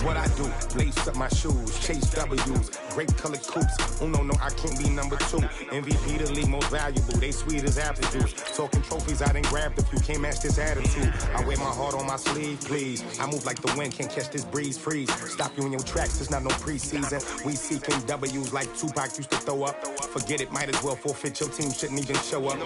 what I do. Lace up my shoes, chase W's, great colored coops. Oh no, I can't be number 2. MVP the league most valuable, they sweet as apple juice. Talking trophies, I done grabbed a few, can't match this attitude. I wear my heart on my sleeve, please. I move like the wind, can't catch this breeze, freeze. Stop you in your tracks, it's not no preseason. We seeking W's like Tupac used to throw up. Forget it, might as well forfeit, your team shouldn't even show up.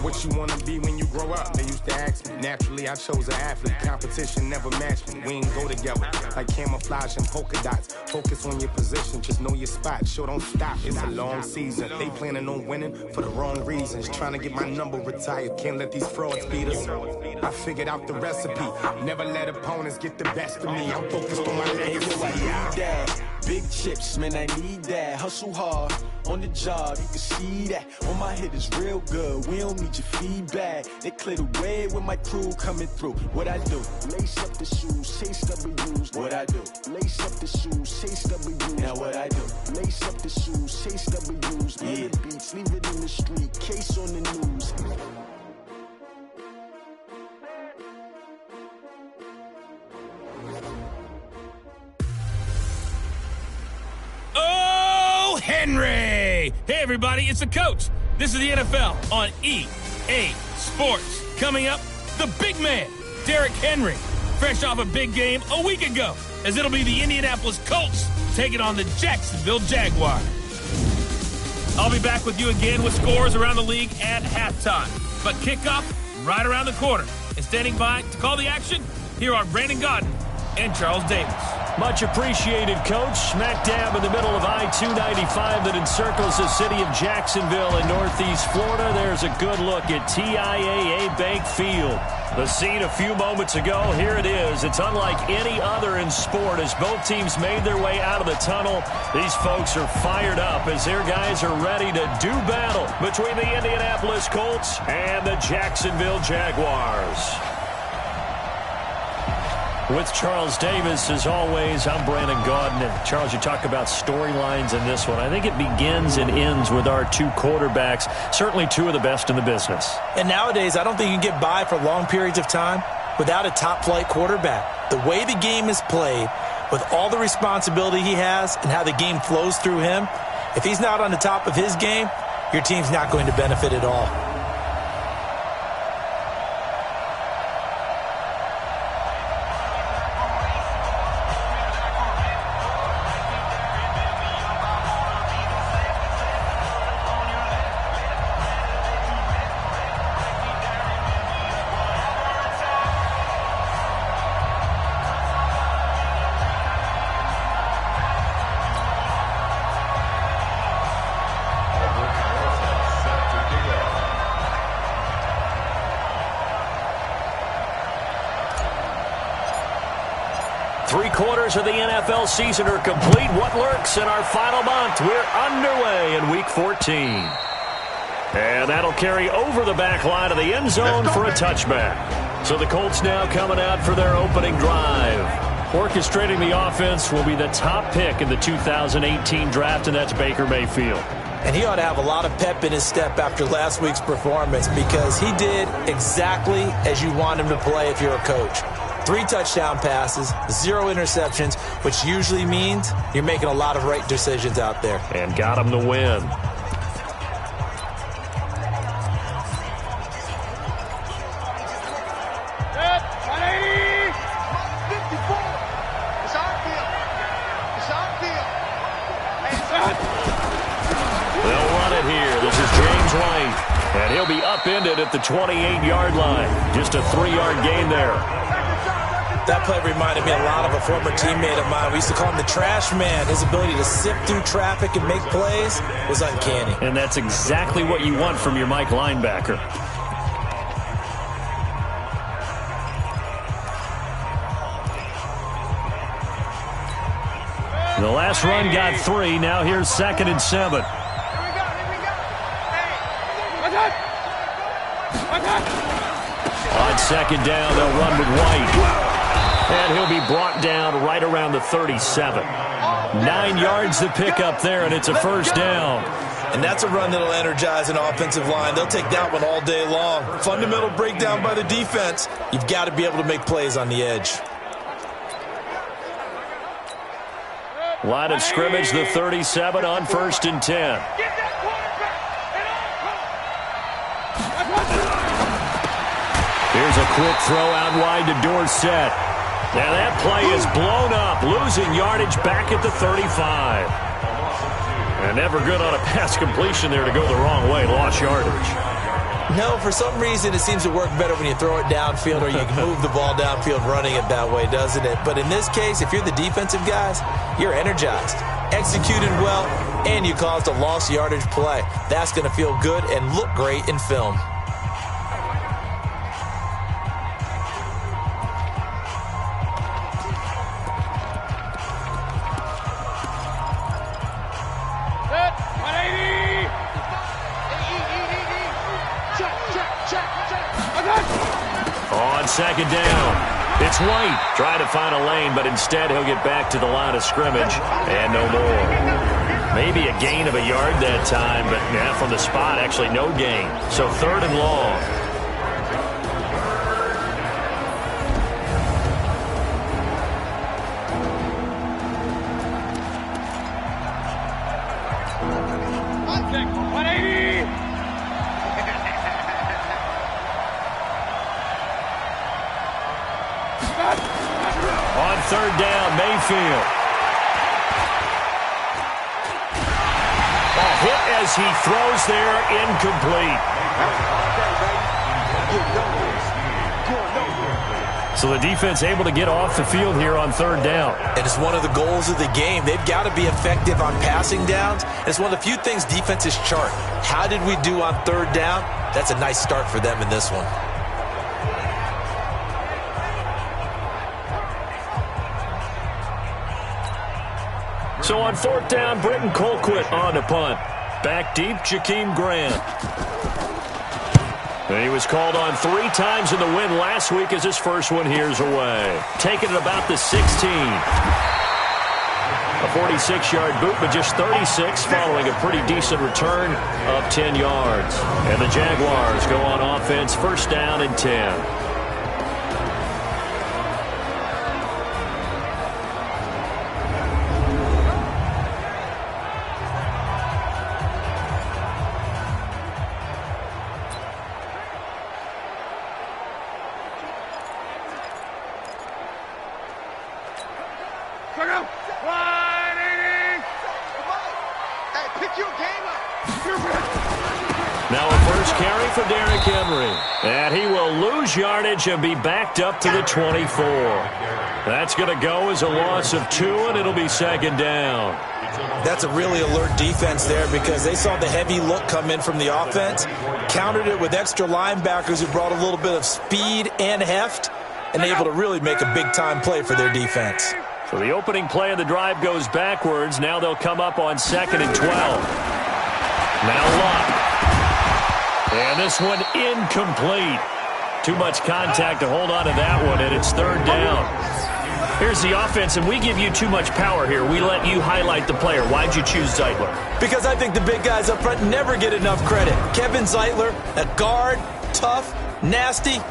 What you wanna be when you grow up? They used to ask me. Naturally, I chose an athlete. Competition never matched me. We ain't go together like camouflage and polka dots. Focus on your position, just know your spot. Sure, don't stop, it's a long season. They planning on winning for the wrong reasons. Trying to get my number retired, can't let these frauds beat us. I figured out the recipe. Never let opponents get the best of me. I'm focused on my legacy. Big chips, man, I need that. Hustle hard on the job, you can see that. On my head is real good, we don't need your feedback. They clear the way with my crew coming through. What I do? Lace up the shoes, chase W's. What I do? Lace up the shoes, chase W's. Now what I do? Lace up the shoes, chase W's. Yeah, the beats, leave it in the street, case on the news. Henry! Hey, everybody, it's the coach. This is the NFL on EA Sports. Coming up, the big man, Derrick Henry, fresh off a big game a week ago, as it'll be the Indianapolis Colts taking on the Jacksonville Jaguars. I'll be back with you again with scores around the league at halftime. But kickoff right around the corner. And standing by to call the action, here are Brandon Gaudin and Charles Davis. Much appreciated, Coach. Smack dab in the middle of I-295 that encircles the city of Jacksonville in northeast Florida. There's a good look at TIAA Bank Field. The scene a few moments ago, here it is. It's unlike any other in sport as both teams made their way out of the tunnel. These folks are fired up as their guys are ready to do battle between the Indianapolis Colts and the Jacksonville Jaguars. With Charles Davis, as always, I'm Brandon Gaudin. And Charles, you talk about storylines in this one. I think it begins and ends with our two quarterbacks, certainly two of the best in the business. And nowadays, I don't think you can get by for long periods of time without a top-flight quarterback. The way the game is played, with all the responsibility he has and how the game flows through him, if he's not on the top of his game, your team's not going to benefit at all. Three-quarters of the NFL season are complete. What lurks in our final month? We're underway in Week 14. And that'll carry over the back line of the end zone for a touchback. So the Colts now coming out for their opening drive. Orchestrating the offense will be the top pick in the 2018 draft, and that's Baker Mayfield. And he ought to have a lot of pep in his step after last week's performance because he did exactly as you want him to play if you're a coach. 3 touchdown passes, 0 interceptions, which usually means you're making a lot of right decisions out there. And got him the win. They'll run it here. This is James White. And he'll be upended at the 28-yard line. Just a 3-yard gain there. That play reminded me a lot of a former teammate of mine. We used to call him the trash man. His ability to sift through traffic and make plays was uncanny. And that's exactly what you want from your Mike linebacker. The last run got 3. Now here's 2nd and 7. On 2nd down, they'll run with White. And he'll be brought down right around the 37. 9 yards to pick up there, and it's a first down. And that's a run that'll energize an offensive line. They'll take that one all day long. Fundamental breakdown by the defense. You've got to be able to make plays on the edge. Line of scrimmage, the 37 on 1st and 10. Here's a quick throw out wide to Dorsett. Now that play is blown up, losing yardage back at the 35. And never good on a pass completion there to go the wrong way. Lost yardage. No, for some reason it seems to work better when you throw it downfield or you can move the ball downfield running it that way, doesn't it? But in this case, if you're the defensive guys, you're energized, executed well, and you caused a lost yardage play. That's going to feel good and look great in film. On second down, it's White trying to find a lane, but instead he'll get back to the line of scrimmage and no more. Maybe a gain of a yard that time, but from the spot, actually no gain. So 3rd and long. On 3rd down, Mayfield. A hit as he throws there, incomplete. So the defense able to get off the field here on 3rd down. And it's one of the goals of the game. They've got to be effective on passing downs. It's one of the few things defenses chart. How did we do on 3rd down? That's a nice start for them in this one. So on 4th down, Britton Colquitt on to punt. Back deep, Jakeem Grant. And he was called on 3 times in the win last week as his first one here's away. Taking it about the 16. A 46-yard boot, but just 36 following a pretty decent return of 10 yards. And the Jaguars go on offense, 1st down and 10. Now a first carry for Derrick Henry. And he will lose yardage and be backed up to the 24. That's going to go as a loss of 2, and it'll be 2nd down. That's a really alert defense there because they saw the heavy look come in from the offense, countered it with extra linebackers who brought a little bit of speed and heft, and able to really make a big-time play for their defense. So the opening play of the drive goes backwards. Now they'll come up on 2nd and 12. Now Luck. And this one incomplete. Too much contact to hold on to that one, and it's 3rd down. Here's the offense, and we give you too much power here. We let you highlight the player. Why'd you choose Zeitler? Because I think the big guys up front never get enough credit. Kevin Zeitler, a guard, tough, nasty.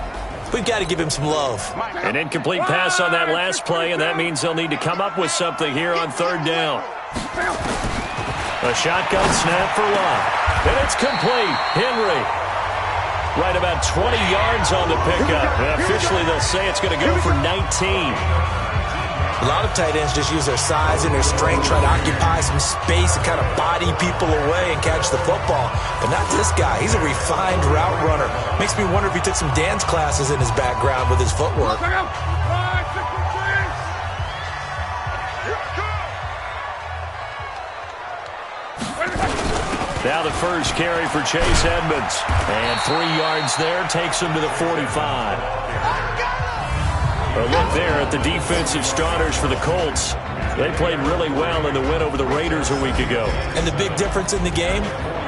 We've got to give him some love. An incomplete pass on that last play, and that means they'll need to come up with something here on 3rd down. A shotgun snap for Luck. And it's complete. Henry. Right about 20 yards on the pickup. And officially, they'll say it's going to go for 19. A lot of tight ends just use their size and their strength, try to occupy some space and kind of body people away and catch the football. But not this guy. He's a refined route runner. Makes me wonder if he took some dance classes in his background with his footwork. Now the first carry for Chase Edmonds. And 3 yards there takes him to the 45. A look there at the defensive starters for the Colts. They played really well in the win over the Raiders a week ago. And the big difference in the game,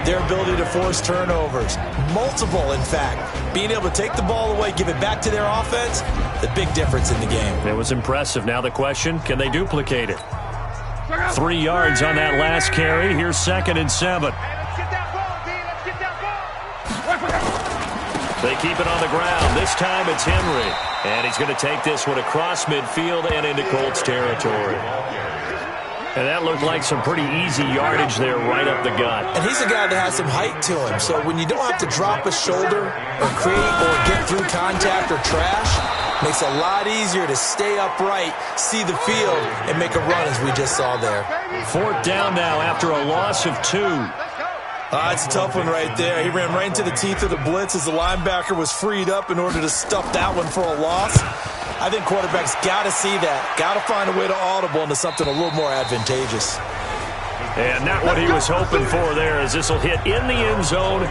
their ability to force turnovers. Multiple, in fact. Being able to take the ball away, give it back to their offense, the big difference in the game. It was impressive. Now the question, can they duplicate it? 3 yards on that last carry. Here's 2nd and 7. They keep it on the ground. This time it's Henry. And he's going to take this one across midfield and into Colts territory. And that looked like some pretty easy yardage there right up the gut. And he's a guy that has some height to him. So when you don't have to drop a shoulder or create or get through contact or trash, makes it a lot easier to stay upright, see the field, and make a run as we just saw there. 4th down now after a loss of 2. It's a tough one right there. He ran right into the teeth of the blitz as the linebacker was freed up in order to stuff that one for a loss. I think quarterbacks got to see that. Got to find a way to audible into something a little more advantageous. And not what he was hoping for there, as this will hit in the end zone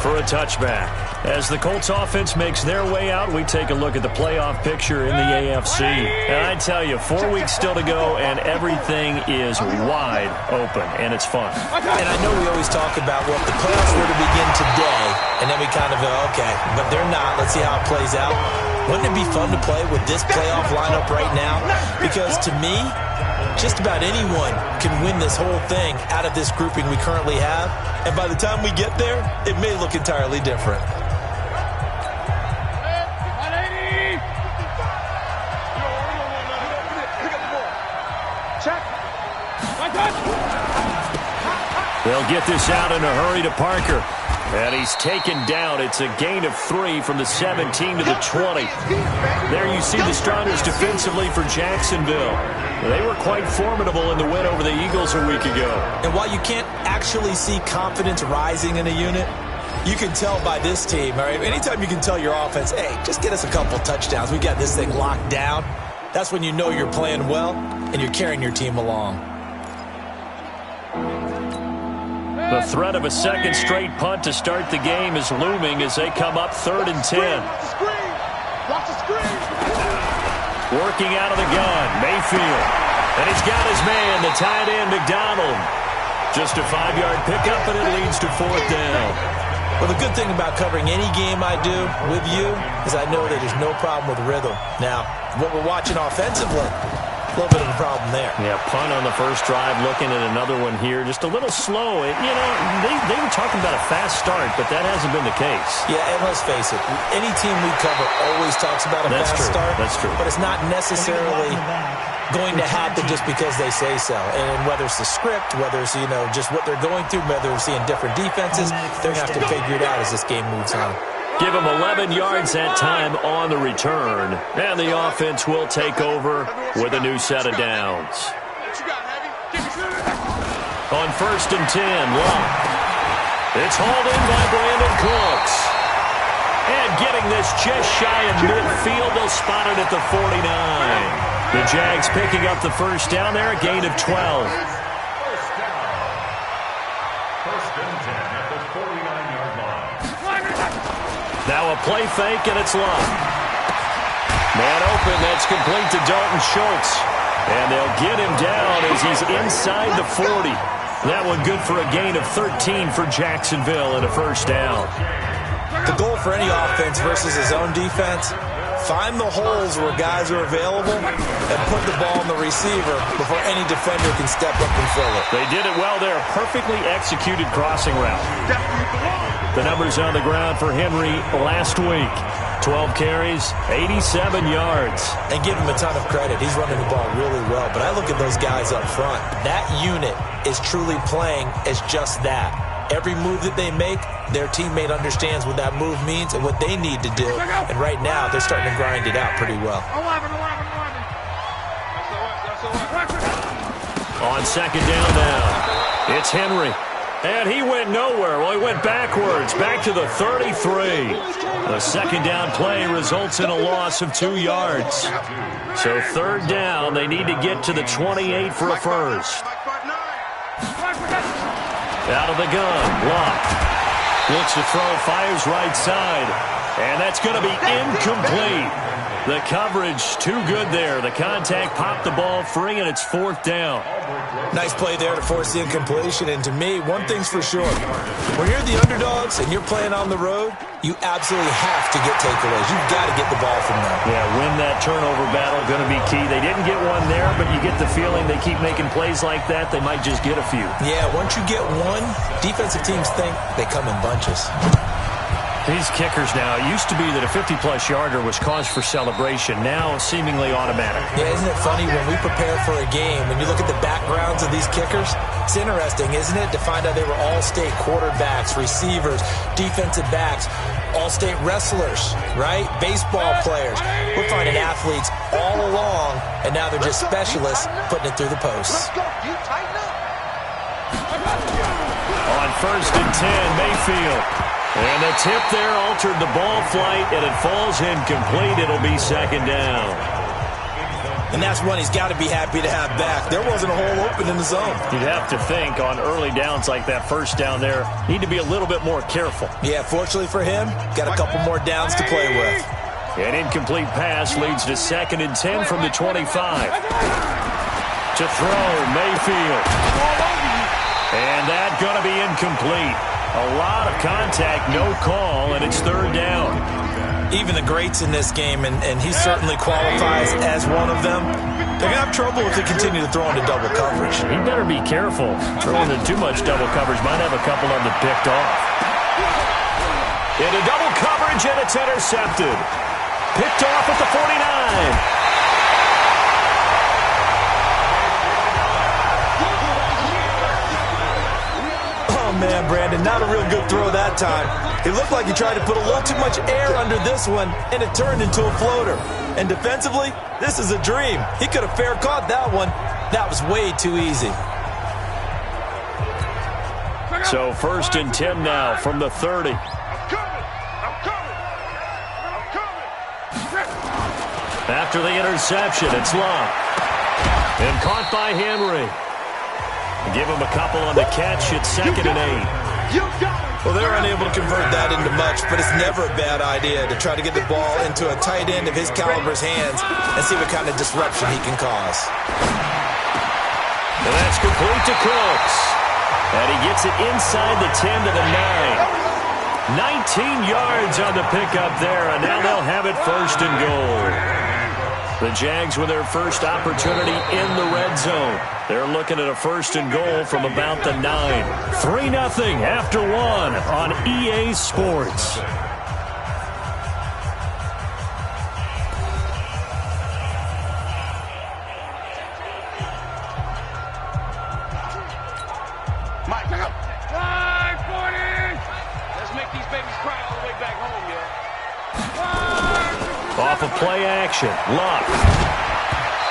for a touchback. As the Colts offense makes their way out, we take a look at the playoff picture in the AFC. And I tell you, 4 weeks still to go, and everything is wide open, and it's fun. And I know we always talk about, well, if the playoffs were to begin today, and then we kind of go, okay, but they're not. Let's see how it plays out. Wouldn't it be fun to play with this playoff lineup right now? Because to me, just about anyone can win this whole thing out of this grouping we currently have. And by the time we get there, it may look entirely different. They'll get this out in a hurry to Parker. And he's taken down. It's a gain of 3 from the 17 to the 20. There you see the starters defensively for Jacksonville. They were quite formidable in the win over the Eagles a week ago. And while you can't actually see confidence rising in a unit, you can tell by this team, all right? Anytime you can tell your offense, hey, just get us a couple touchdowns. We got this thing locked down. That's when you know you're playing well and you're carrying your team along. The threat of a second straight punt to start the game is looming as they come up 3rd and 10. Working out of the gun, Mayfield. And he's got his man, the tight end, McDonald. Just a 5-yard pickup, and it leads to 4th down. Well, the good thing about covering any game I do with you is I know that there's no problem with rhythm. Now, what we're watching offensively, a little bit of a problem there. Yeah, punt on the first drive, looking at another one here. Just a little slow. You know, they were talking about a fast start, but that hasn't been the case. Yeah, and let's face it, any team we cover always talks about a fast start. That's true. But it's not necessarily going to happen just because they say so. And whether it's the script, whether it's, you know, just what they're going through, whether they're seeing different defenses, they're going to have to figure it out as this game moves on. Give him 11 yards that time on the return. And the offense will take over with a new set of downs. On 1st and 10, Locke. It's hauled in by Brandon Cooks. And getting this just shy of midfield, they'll spot it at the 49. The Jags picking up the first down there, a gain of 12. Now a play fake, and it's Love. Man open, that's complete to Dalton Schultz. And they'll get him down as he's inside the 40. That one good for a gain of 13 for Jacksonville and a first down. The goal for any offense versus his own defense, find the holes where guys are available and put the ball in the receiver before any defender can step up and fill it. They did it well there. Perfectly executed crossing route. The numbers on the ground for Henry last week. 12 carries, 87 yards. And give him a ton of credit. He's running the ball really well. But I look at those guys up front. That unit is truly playing as just that. Every move that they make, their teammate understands what that move means and what they need to do. And right now, they're starting to grind it out pretty well. On 2nd down now, it's Henry. And he went nowhere. Well, he went backwards, back to the 33. The 2nd down play results in a loss of 2 yards. So 3rd down, they need to get to the 28 for a first. Out of the gun, blocked. Looks to throw, fires right side. And that's going to be incomplete. The coverage too good there. The contact popped the ball free, and it's 4th down. Nice play there to force the incompletion. And to me, one thing's for sure. When you're the underdogs and you're playing on the road, you absolutely have to get takeaways. You've got to get the ball from them. Yeah, win that turnover battle, going to be key. They didn't get one there, but you get the feeling they keep making plays like that, they might just get a few. Yeah, once you get one, defensive teams think they come in bunches. These kickers now, it used to be that a 50-plus yarder was cause for celebration. Now, seemingly automatic. Yeah, isn't it funny when we prepare for a game, when you look at the backgrounds of these kickers, it's interesting, isn't it, to find out they were all-state quarterbacks, receivers, defensive backs, all-state wrestlers, right? Baseball players. We're finding athletes all along, and now they're just specialists putting it through the posts. On 1st and 10, Mayfield. And the tip there altered the ball flight, and it falls incomplete. It'll be 2nd down. And that's one he's got to be happy to have back. There wasn't a hole open in the zone. You'd have to think on early downs like that, 1st down there, need to be a little bit more careful. Yeah, fortunately for him, got a couple more downs to play with. An incomplete pass leads to 2nd and 10 from the 25. To throw, Mayfield. And that's going to be incomplete. A lot of contact, no call, and it's 3rd down. Even the greats in this game, and he certainly qualifies as one of them, they're going to have trouble if they continue to throw into double coverage. He better be careful. Throwing into too much double coverage might have a couple of them picked off. Into double coverage, and it's intercepted. Picked off at the 49. Man, Brandon, not a real good throw that time. It looked like he tried to put a little too much air under this one, and it turned into a floater. And defensively, this is a dream. He could have fair caught that one. That was way too easy. So 1st and 10 now from the 30. After the interception, it's Love. And caught by Henry. Give him a couple on the catch. It's 2nd and 8. Well, they're unable to convert that into much, but it's never a bad idea to try to get the ball into a tight end of his caliber's hands and see what kind of disruption he can cause. And that's complete to Cooks. And he gets it inside the 10 to the 9. 19 yards on the pickup there, and now they'll have it 1st and goal. The Jags with their first opportunity in the red zone. They're looking at a 1st and goal from about the 9. 3-0 after 1 on EA Sports. Mike, 540. Let's make these babies cry all the way back home, y'all. Off of play action, Luck.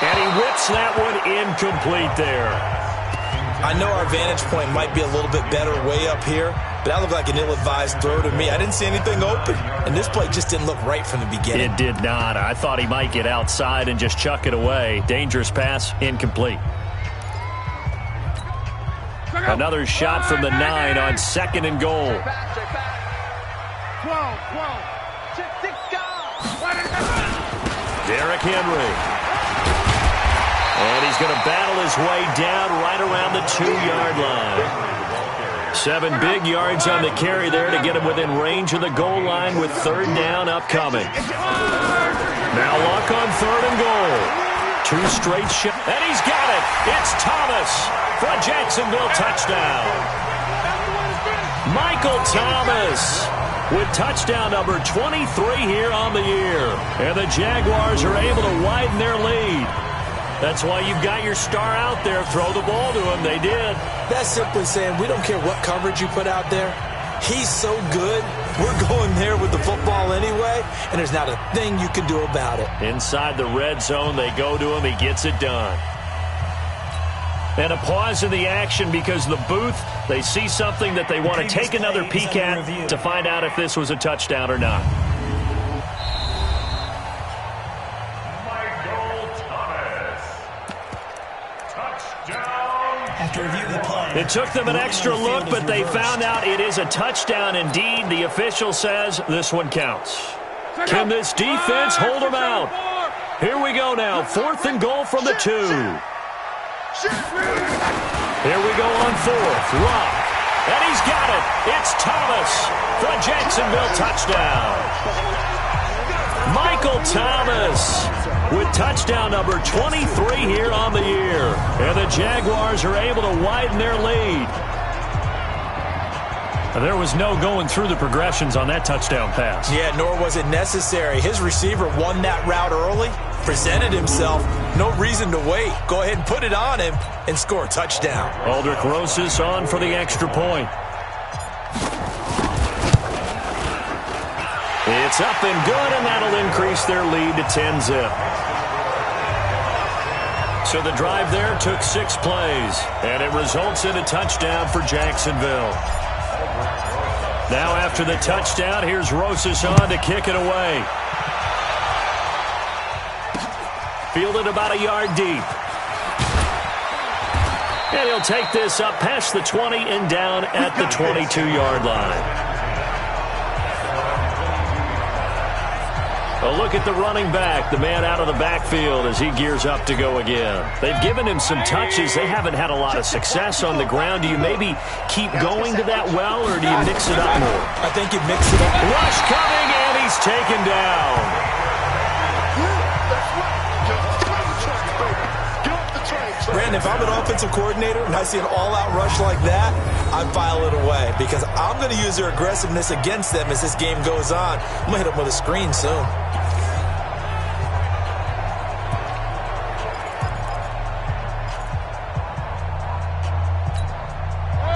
And he whips that one incomplete there. I know our vantage point might be a little bit better way up here, but that looked like an ill-advised throw to me. I didn't see anything open, and this play just didn't look right from the beginning. It did not. I thought he might get outside and just chuck it away. Dangerous pass, incomplete. Another shot from the 9 on 2nd and goal. 12. Derrick Henry. And he's going to battle his way down right around the 2-yard line. 7 big yards on the carry there to get him within range of the goal line with 3rd down upcoming. Now Luck on 3rd and goal. 2 straight shots. And he's got it. It's Thomas for a Jacksonville touchdown. Michael Thomas with touchdown number 23 here on the year. And the Jaguars are able to widen their lead. That's why you've got your star out there. Throw the ball to him. They did. That's simply saying we don't care what coverage you put out there. He's so good. We're going there with the football anyway, and there's not a thing you can do about it. Inside the red zone, they go to him. He gets it done. And a pause in the action because the booth, they see something that they want to take another peek at to find out if this was a touchdown or not. It took them an extra look, but they found out it is a touchdown indeed. The official says this one counts. Can this defense hold them out? Here we go now. 4th and goal from the 2. Here we go on 4th. Rock. And he's got it. It's Thomas for a Jacksonville touchdown. Michael Thomas with touchdown number 23 here on the year. And the Jaguars are able to widen their lead. There was no going through the progressions on that touchdown pass. Yeah, nor was it necessary. His receiver won that route early, presented himself. No reason to wait. Go ahead and put it on him and score a touchdown. Aldrich Rosas on for the extra point. It's up and good, and that'll increase their lead to 10-zip. So the drive there took 6 plays, and it results in a touchdown for Jacksonville. Now after the touchdown, here's Rosas on to kick it away. Fielded about a yard deep. And he'll take this up past the 20 and down at the 22-yard line. A look at the running back, the man out of the backfield as he gears up to go again. They've given him some touches. They haven't had a lot of success on the ground. Do you maybe keep going to that well, or do you mix it up more? I think you mix it up. Rush coming, and he's taken down. Brandon, if I'm an offensive coordinator and I see an all-out rush like that, I file it away because I'm going to use their aggressiveness against them as this game goes on. I'm going to hit them with a screen soon.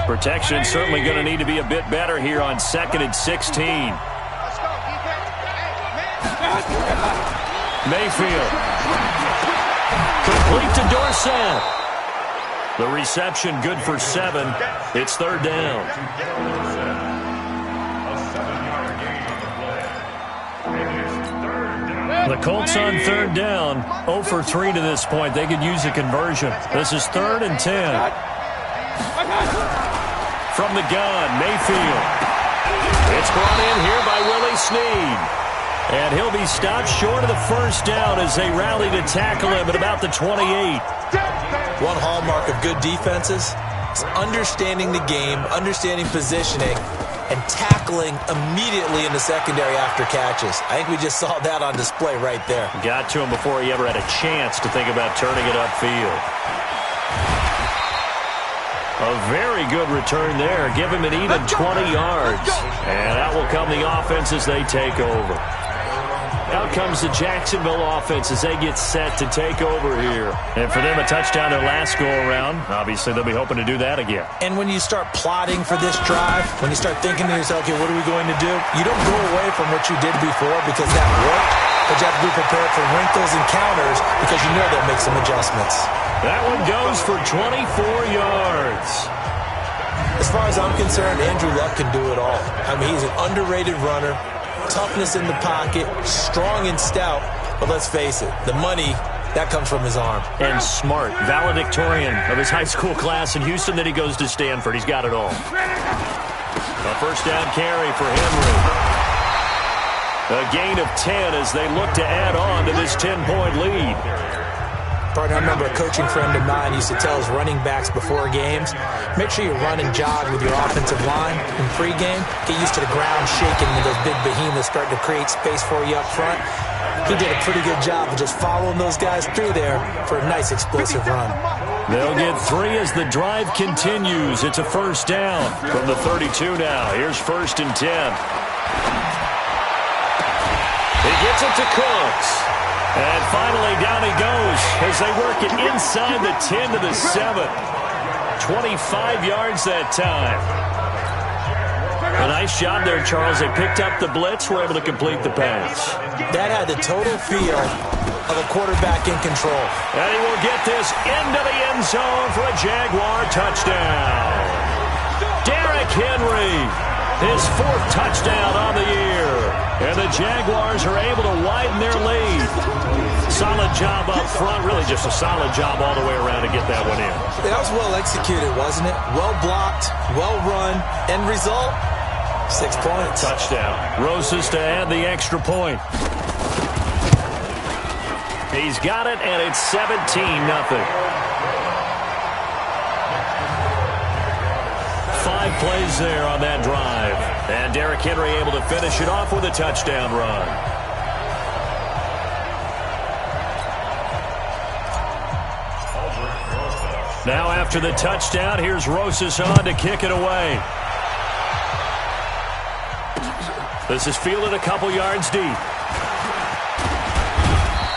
Protection certainly going to need to be a bit better here on 2nd and 16. Mayfield. Complete to Dorsett. The reception good for 7. It's 3rd down. The Colts on 3rd down. 0 for 3 to this point. They could use a conversion. This is 3rd and 10. From the gun, Mayfield. It's brought in here by Willie Snead. And he'll be stopped short of the 1st down as they rally to tackle him at about the 28. One hallmark of good defenses is understanding the game, understanding positioning, and tackling immediately in the secondary after catches. I think we just saw that on display right there. Got to him before he ever had a chance to think about turning it upfield. A very good return there. Give him an even 20 yards. And that will come the offense as they take over. Out comes the Jacksonville offense as they get set to take over here. And for them, a touchdown their last go-around. Obviously, they'll be hoping to do that again. And when you start plotting for this drive, when you start thinking to yourself, okay, what are we going to do? You don't go away from what you did before because that worked. But you have to be prepared for wrinkles and counters because you know they'll make some adjustments. That one goes for 24 yards. As far as I'm concerned, Andrew Luck can do it all. I mean, he's an underrated runner. Toughness in the pocket, strong and stout, but let's face it, the money, that comes from his arm. And smart, valedictorian of his high school class in Houston, then he goes to Stanford. He's got it all. A 1st down carry for Henry. A gain of 10 as they look to add on to this 10-point lead. Partner, I remember a coaching friend of mine used to tell his running backs before games, make sure you run and jog with your offensive line in pregame. Get used to the ground shaking when those big behemoths start to create space for you up front. He did a pretty good job of just following those guys through there for a nice explosive run. They'll get 3 as the drive continues. It's a 1st down from the 32 now. Here's 1st and 10. He gets it to Cooks. And finally, down he goes as they work it inside the 10 to the 7. 25 yards that time. A nice job there, Charles. They picked up the blitz, were able to complete the pass. That had the total feel of a quarterback in control. And he will get this into the end zone for a Jaguar touchdown. Derrick Henry, his 4th touchdown on the year. And the Jaguars are able to widen their lead. Solid job up front. Really just a solid job all the way around to get that one in. That was well executed, wasn't it? Well blocked, well run. End result, 6 points. Touchdown. Rosas to add the extra point. He's got it, and it's 17-0. 5 plays there on that drive. And Derrick Henry able to finish it off with a touchdown run. Now after the touchdown, here's Rosas on to kick it away. This is fielded a couple yards deep.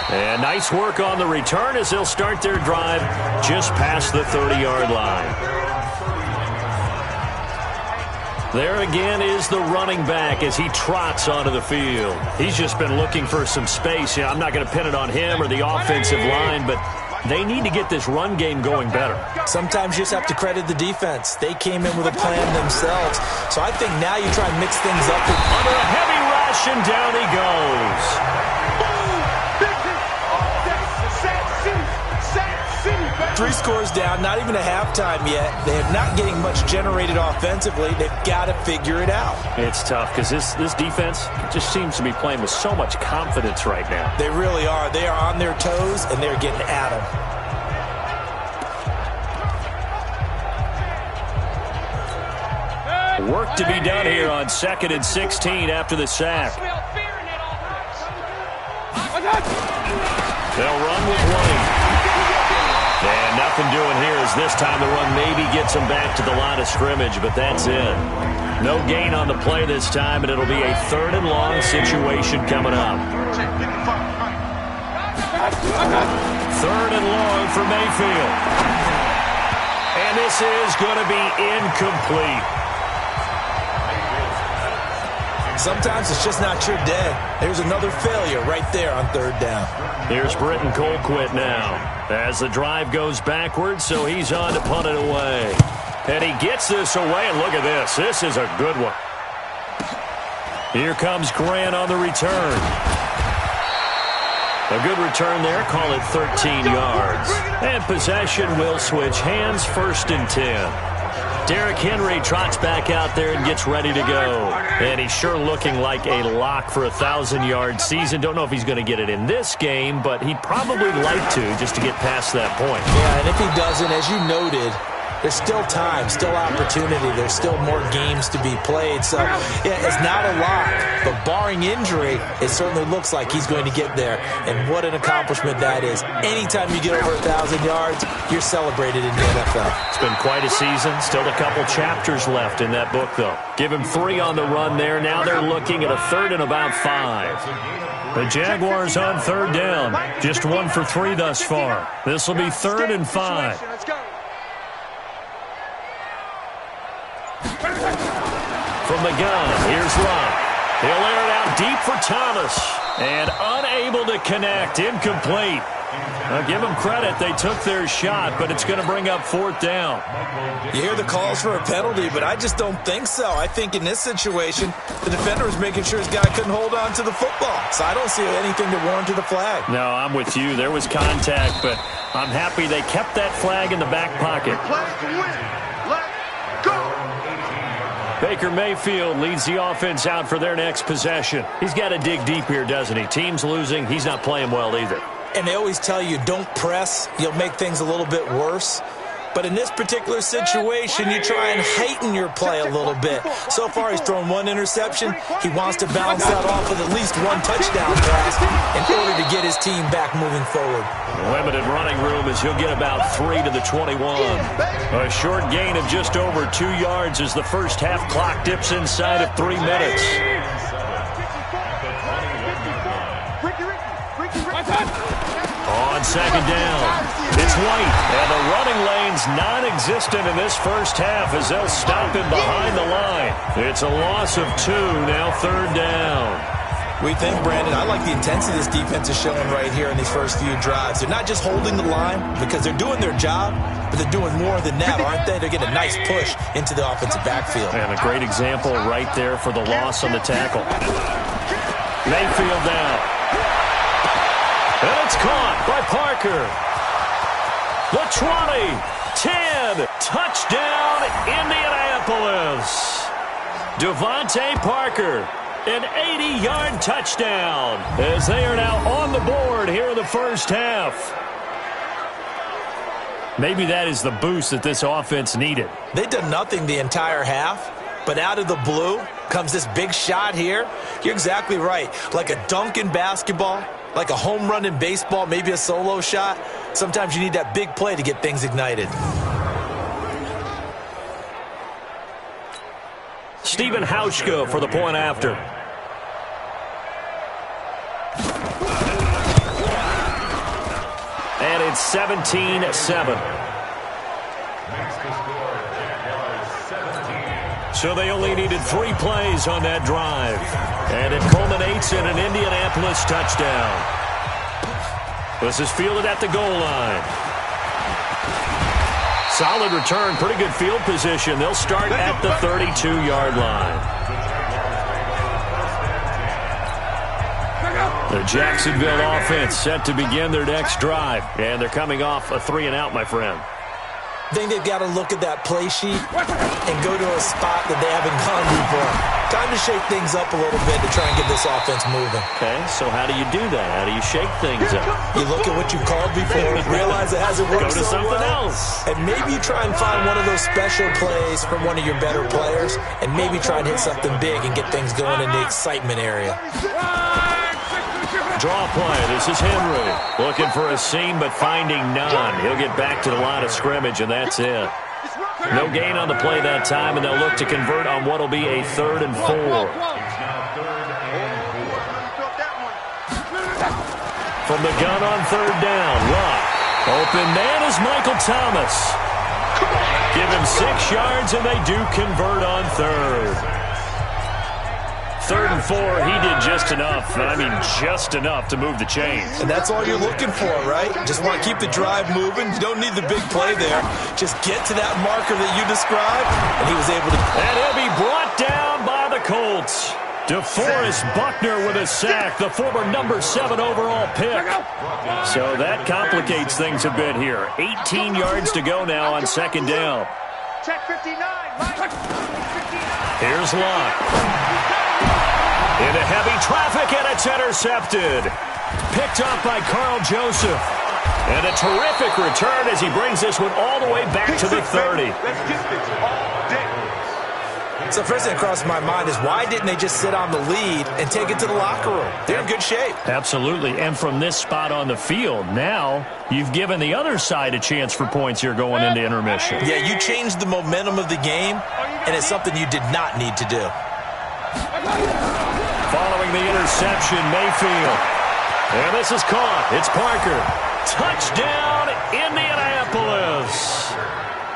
And nice work on the return as they'll start their drive just past the 30-yard line. There again is the running back as he trots onto the field. He's just been looking for some space. I'm not going to pin it on him or the offensive line, but they need to get this run game going better. Sometimes you just have to credit the defense. They came in with a plan themselves. So I think now you try and mix things up. Under a heavy rush, and down he goes. 3 scores down, not even a halftime yet. They're not getting much generated offensively. They've got to figure it out. It's tough because this defense just seems to be playing with so much confidence right now. They really are. They are on their toes, and they're getting at them. Work to be done here on 2nd and 16 after the sack. They'll run with Wayne. And nothing doing here as this time the run maybe gets them back to the line of scrimmage, but that's it. No gain on the play this time, and it'll be a 3rd and long situation coming up. 3rd and long for Mayfield. And this is going to be incomplete. Sometimes it's just not your day. There's another failure right there on 3rd down. Here's Britton Colquitt now as the drive goes backwards, so he's on to punt it away. And he gets this away, and look at this. This is a good one. Here comes Grant on the return. A good return there. Call it 13 yards. And possession will switch hands, 1st and 10. Derrick Henry trots back out there and gets ready to go. And he's sure looking like a lock for a 1,000-yard season. Don't know if he's going to get it in this game, but he'd probably like to just to get past that point. Yeah, and if he doesn't, as you noted, there's still time, still opportunity. There's still more games to be played. So, yeah, it's not a lock. But barring injury, it certainly looks like he's going to get there. And what an accomplishment that is. Anytime you get over 1,000 yards, you're celebrated in the NFL. It's been quite a season. Still a couple chapters left in that book, though. Give him 3 on the run there. Now they're looking at a 3rd and about 5. The Jaguars on 3rd down. Just 1 for 3 thus far. This will be 3rd and 5. Let's go. From the gun, here's Love. He'll air it out deep for Thomas. And unable to connect. Incomplete. Now give them credit. They took their shot, but it's going to bring up 4th down. You hear the calls for a penalty, but I just don't think so. I think in this situation, the defender was making sure his guy couldn't hold on to the football. So I don't see anything to warrant the flag. No, I'm with you. There was contact, but I'm happy they kept that flag in the back pocket. Baker Mayfield leads the offense out for their next possession. He's got to dig deep here, doesn't he? Team's losing. He's not playing well either. And they always tell you, don't press. You'll make things a little bit worse. But in this particular situation, you try and heighten your play a little bit. So far, he's thrown 1 interception. He wants to balance that off with at least 1 touchdown pass in order to get his team back moving forward. Limited running room as he'll get about 3 to the 21. A short gain of just over 2 yards as the first half clock dips inside of 3 minutes. On 2nd down, it's White, and the running lane's non-existent in this first half as they'll stop him behind the line. It's a loss of 2, now 3rd down. We think, Brandon, I like the intensity this defense is showing right here in these first few drives. They're not just holding the line because they're doing their job, but they're doing more than that, aren't they? They're getting a nice push into the offensive backfield. And a great example right there for the loss on the tackle. Mayfield down. And it's caught by Parker. The 20, 10, touchdown Indianapolis. Devontae Parker, an 80-yard touchdown as they are now on the board here in the first half. Maybe that is the boost that this offense needed. They've done nothing the entire half, but out of the blue comes this big shot here. You're exactly right. Like a dunk in basketball, like a home run in baseball, maybe a solo shot. Sometimes you need that big play to get things ignited. Stephen Hauschka for the point after. it's 17-7. So they only needed 3 plays on that drive. And it culminates in an Indianapolis touchdown. This is fielded at the goal line. Solid return, pretty good field position. They'll start at the 32-yard line. The Jacksonville offense set to begin their next drive. And they're coming off a 3-and-out, my friend. I think they've got to look at that play sheet and go to a spot that they haven't gone before. Time to shake things up a little bit to try and get this offense moving. Okay, so how do you do that? How do you shake things up? You look at what you've called before, realize it hasn't worked Go to so something well, else. and maybe try and find one of those special plays from one of your better players, and maybe try and hit something big and get things going in the excitement area. Draw play. This is Henry. Looking for a seam, but finding none. He'll get back to the line of scrimmage, and that's it. No gain on the play that time, and they'll look to convert on what will be a 3rd and 4. From the gun on 3rd down, Luck. Open man is Michael Thomas. Give him 6 yards, and they do convert on 3rd. 3rd and 4, he did just enough, and I mean just enough to move the chains. And that's all you're looking for, right? Just want to keep the drive moving. You don't need the big play there. Just get to that marker that you described, and he was able to. And he'll be brought down by the Colts. DeForest Buckner with a sack, the former number 7 overall pick. So that complicates things a bit here. 18 yards to go now on 2nd down. Check 59. Here's Luck. Into heavy traffic, and it's intercepted. Picked up by Carl Joseph. And a terrific return as he brings this one all the way back to the 30. Let's get this all day. So first thing that crossed my mind is why didn't they just sit on the lead and take it to the locker room? They're in good shape. Absolutely. And from this spot on the field, now you've given the other side a chance for points here going into intermission. Yeah, you changed the momentum of the game, and it's something you did not need to do. Following the interception, Mayfield. And this is caught. It's Parker. Touchdown, Indianapolis.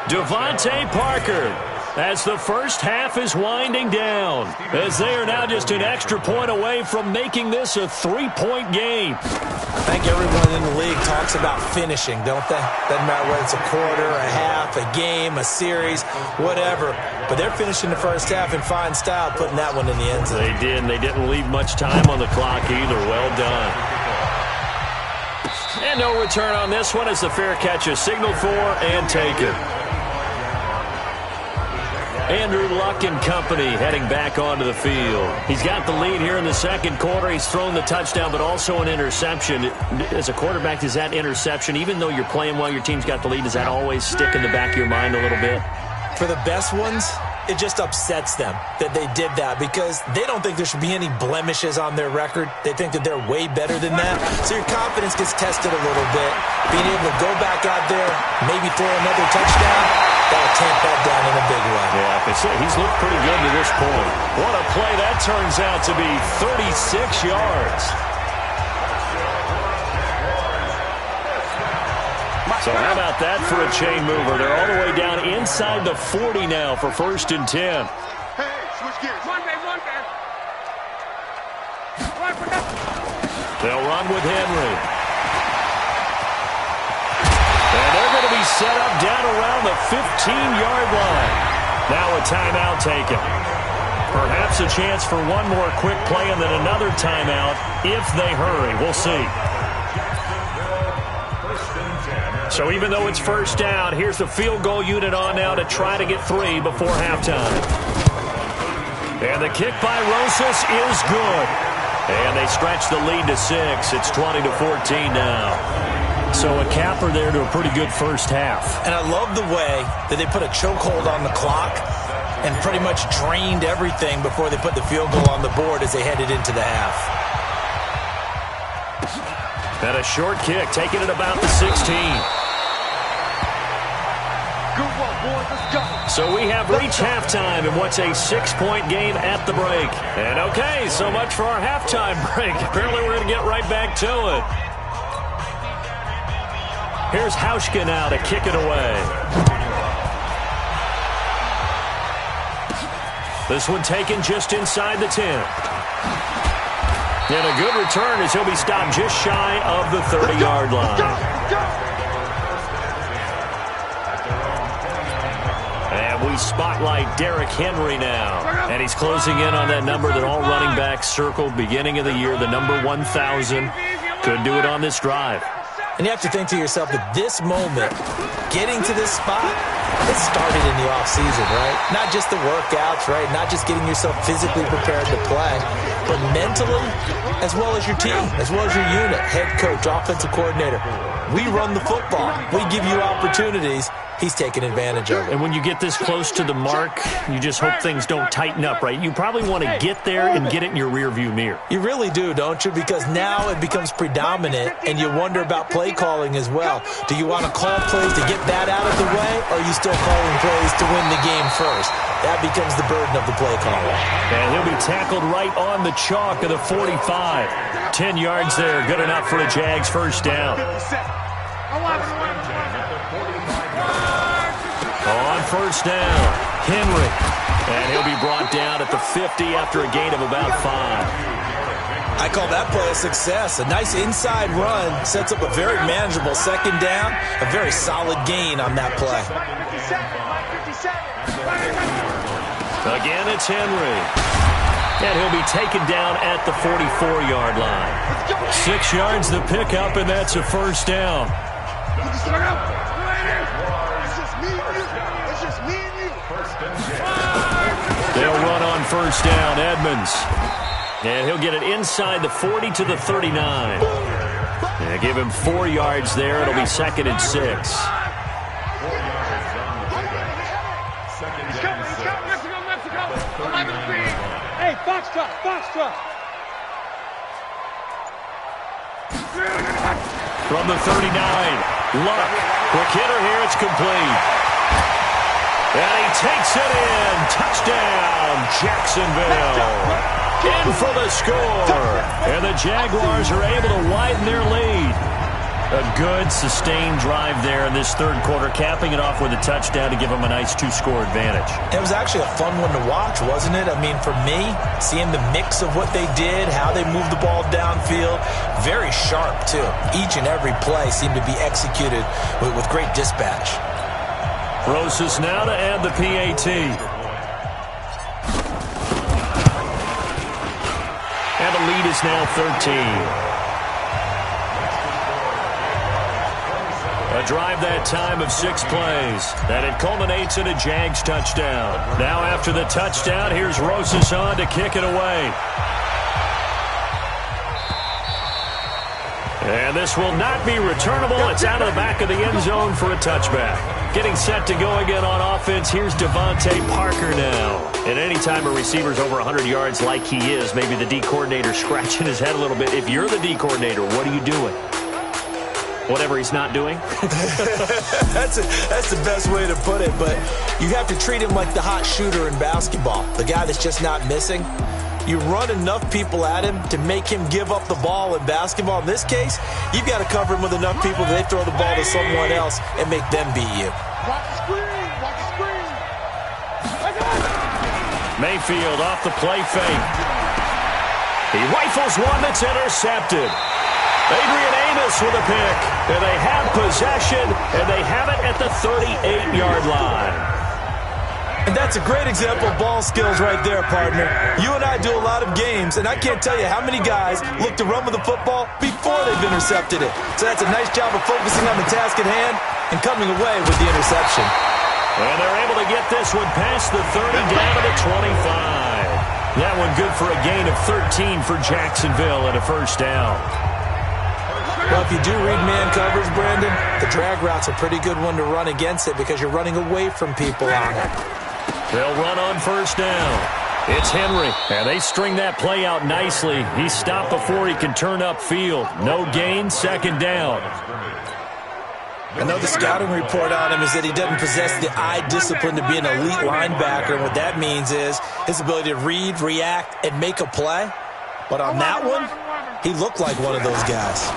Devontae Parker, as the first half is winding down, as they are now just an extra point away from making this a 3-point game. I think everyone in the league talks about finishing, don't they? Doesn't matter whether it's a quarter, a half, a game, a series, whatever. But they're finishing the first half in fine style, putting that one in the end zone. They did, and they didn't leave much time on the clock either. Well done. And no return on this one as the fair catch is signaled for and taken. Andrew Luck and company heading back onto the field. He's got the lead here in the 2nd quarter. He's thrown the touchdown, but also an interception. As a quarterback, does that interception, even though you're playing well, your team's got the lead, does that always stick in the back of your mind a little bit? For the best ones, it just upsets them that they did that because they don't think there should be any blemishes on their record. They think that they're way better than that. So your confidence gets tested a little bit. Being able to go back out there, maybe throw another touchdown, that'll tamp that down in a big way. Yeah, he's looked pretty good to this point. What a play that turns out to be, 36 yards. So how about that for a chain mover? They're all the way down inside the 40 now for 1st and 10. Hey, switch gears. One man. They'll run with Henry. And they're going to be set up down around the 15-yard line. Now a timeout taken. Perhaps a chance for one more quick play and then another timeout if they hurry. We'll see. So even though it's 1st down, here's the field goal unit on now to try to get 3 before halftime. And the kick by Rosas is good. And they stretch the lead to 6. It's 20-14 now. So a capper there to a pretty good first half. And I love the way that they put a chokehold on the clock and pretty much drained everything before they put the field goal on the board as they headed into the half. And a short kick, taking it about the 16. Good one, boys. Let's go. So we have reached halftime in what's a 6-point game at the break. And okay, so much for our halftime break. Apparently we're going to get right back to it. Here's Hauschka now to kick it away. This one taken just inside the 10. And a good return as he'll be stopped just shy of the 30-yard line. And we spotlight Derrick Henry now. And he's closing in on that number that all running backs circled beginning of the year, the number 1,000. Could do it on this drive. And you have to think to yourself that this moment, getting to this spot, it started in the offseason, right? Not just the workouts, right? Not just getting yourself physically prepared to play, but mentally, as well as your team, as well as your unit, head coach, offensive coordinator. We run the football. We give you opportunities. He's taking advantage of it. And when you get this close to the mark, you just hope things don't tighten up, right? You probably want to get there and get it in your rearview mirror. You really do, don't you? Because now it becomes predominant, and you wonder about play calling as well. Do you want to call plays to get that out of the way, or are you still calling plays to win the game first? That becomes the burden of the play caller. And he'll be tackled right on the chalk of the 45. 10 yards there, good enough for a Jags first down. On first down, Henry. And he'll be brought down at the 50 after a gain of about 5. I call that play a success. A nice inside run sets up a very manageable second down. A very solid gain on that play. Again, it's Henry. And he'll be taken down at the 44-yard line. 6 yards the pickup, and that's a first down. They'll run on first down, Edmonds. And he'll get it inside the 40 to the 39. And give him 4 yards there. It'll be 2nd and 6. Hey, Foxtrot. From the 39, Luck. Quick hitter here, it's complete. And he takes it in. Touchdown, Jacksonville. In for the score. And the Jaguars are able to widen their lead. A good, sustained drive there in this third quarter, capping it off with a touchdown to give them a nice 2-score advantage. It was actually a fun one to watch, wasn't it? I mean, for me, seeing the mix of what they did, how they moved the ball downfield, very sharp, too. Each and every play seemed to be executed with great dispatch. Rosas now to add the PAT. And the lead is now 13. A drive that time of 6 plays. And it culminates in a Jags touchdown. Now after the touchdown, here's Rosas on to kick it away. And this will not be returnable. It's out of the back of the end zone for a touchback. Getting set to go again on offense. Here's Devontae Parker now. And anytime a receiver's over 100 yards like he is, maybe the D coordinator scratching his head a little bit. If you're the D coordinator, what are you doing? Whatever he's not doing? That's the best way to put it, but you have to treat him like the hot shooter in basketball, the guy that's just not missing. You run enough people at him to make him give up the ball in basketball. In this case, you've got to cover him with enough people that they throw the ball to someone else and make them beat you. Watch the screen. Mayfield off the play fake. He rifles one that's intercepted. Adrian Amos with a pick. And they have possession, and they have it at the 38-yard line. And that's a great example of ball skills right there, partner. You and I do a lot of games, and I can't tell you how many guys look to run with the football before they've intercepted it. So that's a nice job of focusing on the task at hand and coming away with the interception. And they're able to get this one past the 30 down to the 25. That one good for a gain of 13 for Jacksonville and a first down. Well, if you do read man coverage, Brandon, the drag route's a pretty good one to run against it because you're running away from people on it. They'll run on first down. It's Henry, and they string that play out nicely. He's stopped before he can turn upfield. No gain, second down. I know the scouting report on him is that he doesn't possess the eye discipline to be an elite linebacker, and what that means is his ability to read, react, and make a play. But on that one, he looked like one of those guys.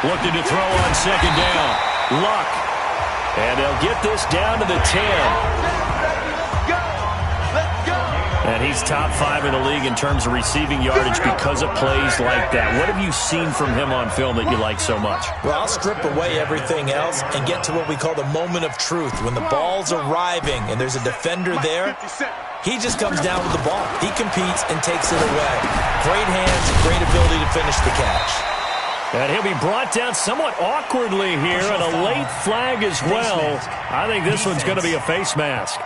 Looking to throw on second down. Luck. And they'll get this down to the 10. And he's top 5 in the league in terms of receiving yardage because of plays like that. What have you seen from him on film that you like so much? Well, I'll strip away everything else and get to what we call the moment of truth. When the ball's arriving and there's a defender there, he just comes down with the ball. He competes and takes it away. Great hands, great ability to finish the catch. And he'll be brought down somewhat awkwardly here, and a late flag as well. I think this one's going to be a face mask.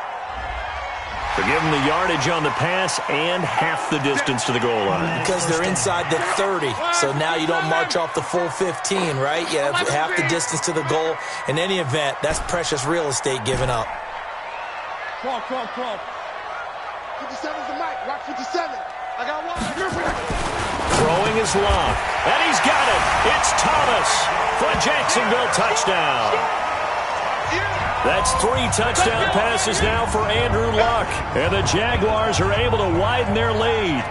To give them the yardage on the pass and half the distance to the goal line. Because they're inside the 30, so now you don't march off the full 15, right? You have half the distance to the goal. In any event, that's precious real estate given up. 12. 57's the mic. Rock 57. I got one. Throwing his lock. And he's got it. It's Thomas for a Jacksonville touchdown. That's 3 touchdown passes now for Andrew Luck. And the Jaguars are able to widen their lead.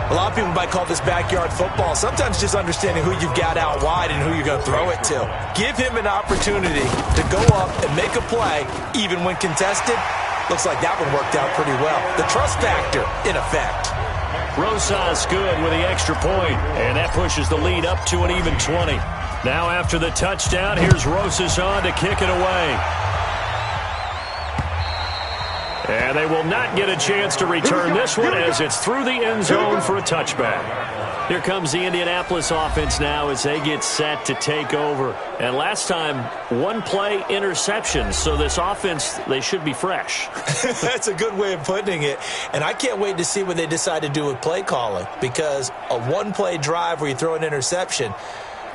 A lot of people might call this backyard football. Sometimes just understanding who you've got out wide and who you're going to throw it to. Give him an opportunity to go up and make a play, even when contested. Looks like that one worked out pretty well. The trust factor, in effect. Rosas good with the extra point, and that pushes the lead up to an even 20. Now after the touchdown, here's Rosas on to kick it away. And they will not get a chance to return this one as it's through the end zone for a touchback. Here comes the Indianapolis offense now as they get set to take over. And last time, 1-play interception. So this offense, they should be fresh. That's a good way of putting it. And I can't wait to see what they decide to do with play calling. Because a 1-play drive where you throw an interception,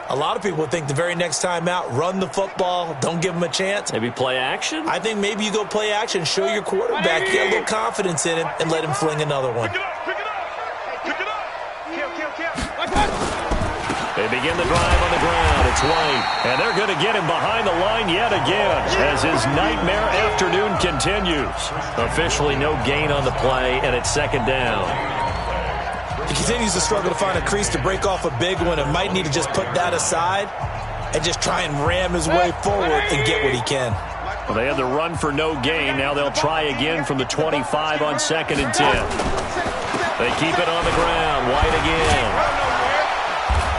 a lot of people think the very next time out, run the football, don't give them a chance. Maybe play action? I think maybe you go play action, show your quarterback, get a little confidence in him, and let him fling another one. They begin the drive on the ground. It's White. And they're going to get him behind the line yet again as his nightmare afternoon continues. Officially no gain on the play, and it's second down. He continues to struggle to find a crease to break off a big one and might need to just put that aside and just try and ram his way forward and get what he can. Well, they had the run for no gain. Now they'll try again from the 25 on 2nd and 10. They keep it on the ground. White again.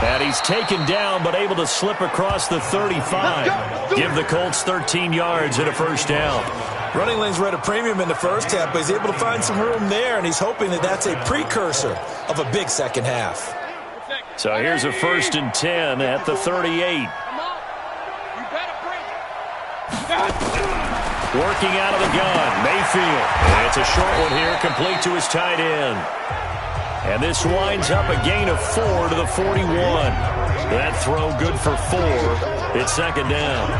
And he's taken down but able to slip across the 35. Give the Colts 13 yards and a first down. Running lanes were at a premium in the first half, but he's able to find some room there, and he's hoping that that's a precursor of a big second half. So here's a 1st and 10 at the 38. Working out of the gun, Mayfield. And it's a short one here, complete to his tight end. And this winds up a gain of 4 to the 41. That throw good for 4. It's second down.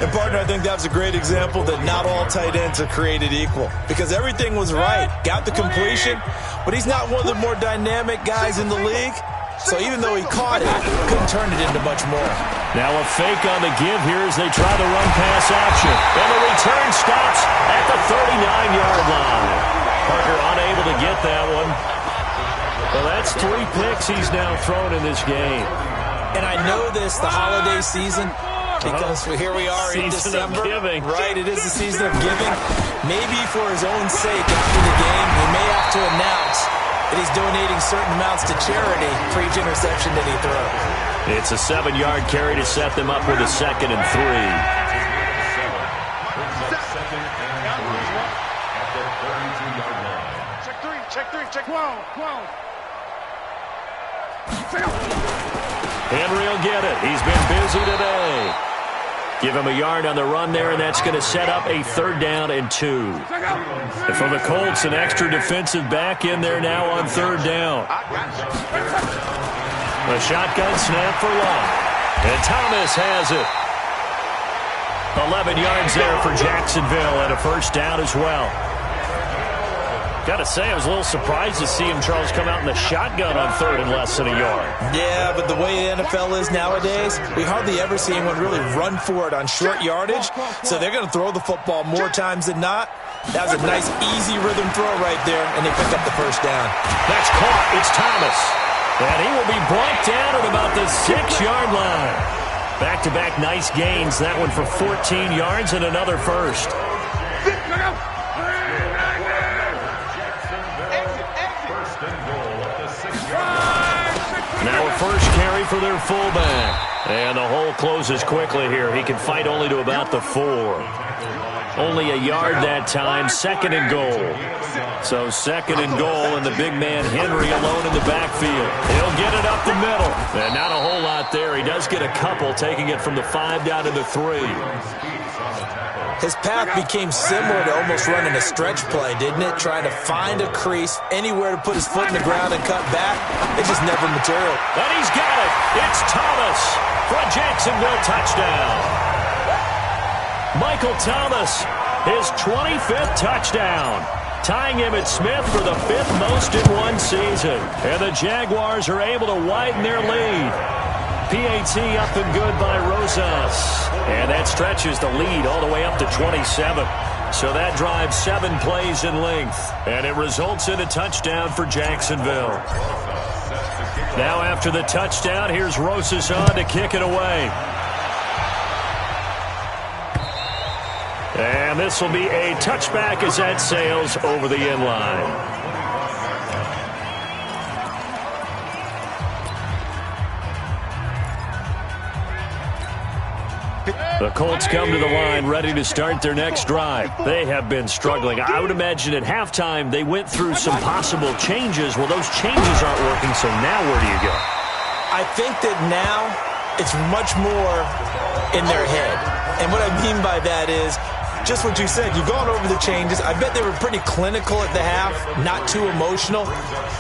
And, partner, I think that's a great example that not all tight ends are created equal. Because everything was right. Got the completion, but he's not one of the more dynamic guys in the league. So even though he caught it, couldn't turn it into much more. Now a fake on the give here as they try the run-pass option. And the return stops at the 39-yard line. Parker unable to get that one. Well, that's 3 picks he's now thrown in this game. And I know this, the holiday season, because here we are in December. Right, it is the season of giving. Maybe for his own sake after the game, he may have to announce that he's donating certain amounts to charity for each interception that he throws. It's a 7-yard carry to set them up with a 2nd and 3. Check 12. Henry will get it. He's been busy today. Give him a yard on the run there, and that's going to set up a 3rd down and 2. And for the Colts, an extra defensive back in there now on 3rd down. A shotgun snap for Luck. And Thomas has it. 11 yards there for Jacksonville and a first down as well. Got to say, I was a little surprised to see him, Charles, come out in the shotgun on 3rd and less than a yard. Yeah, but the way the NFL is nowadays, we hardly ever see anyone really run for it on short yardage. So they're going to throw the football more times than not. That was a nice, easy rhythm throw right there, and they pick up the first down. That's caught. It's Thomas. And he will be brought down at about the 6-yard line. Back-to-back nice gains. That one for 14 yards and another first. Now a first carry for their fullback. And the hole closes quickly here. He can fight only to about the 4. Only a yard that time. 2nd and goal. So 2nd and goal, and the big man Henry alone in the backfield. He'll get it up the middle. And not a whole lot there. He does get a couple, taking it from the 5 down to the 3. His path became similar to almost running a stretch play, didn't it? Trying to find a crease, anywhere to put his foot in the ground and cut back. It just never material. And he's got it. It's Thomas for a Jacksonville touchdown. Michael Thomas, his 25th touchdown, tying Emmitt Smith for the 5th most in one season. And the Jaguars are able to widen their lead. PAT up and good by Rosas. And that stretches the lead all the way up to 27. So that drives 7 plays in length. And it results in a touchdown for Jacksonville. Now after the touchdown, here's Rosas on to kick it away. And this will be a touchback as that sails over the end line. The Colts come to the line ready to start their next drive. They have been struggling. I would imagine at halftime they went through some possible changes. Well, those changes aren't working, so now where do you go? I think that now it's much more in their head. And what I mean by that is just what you said. You've gone over the changes. I bet they were pretty clinical at the half, not too emotional.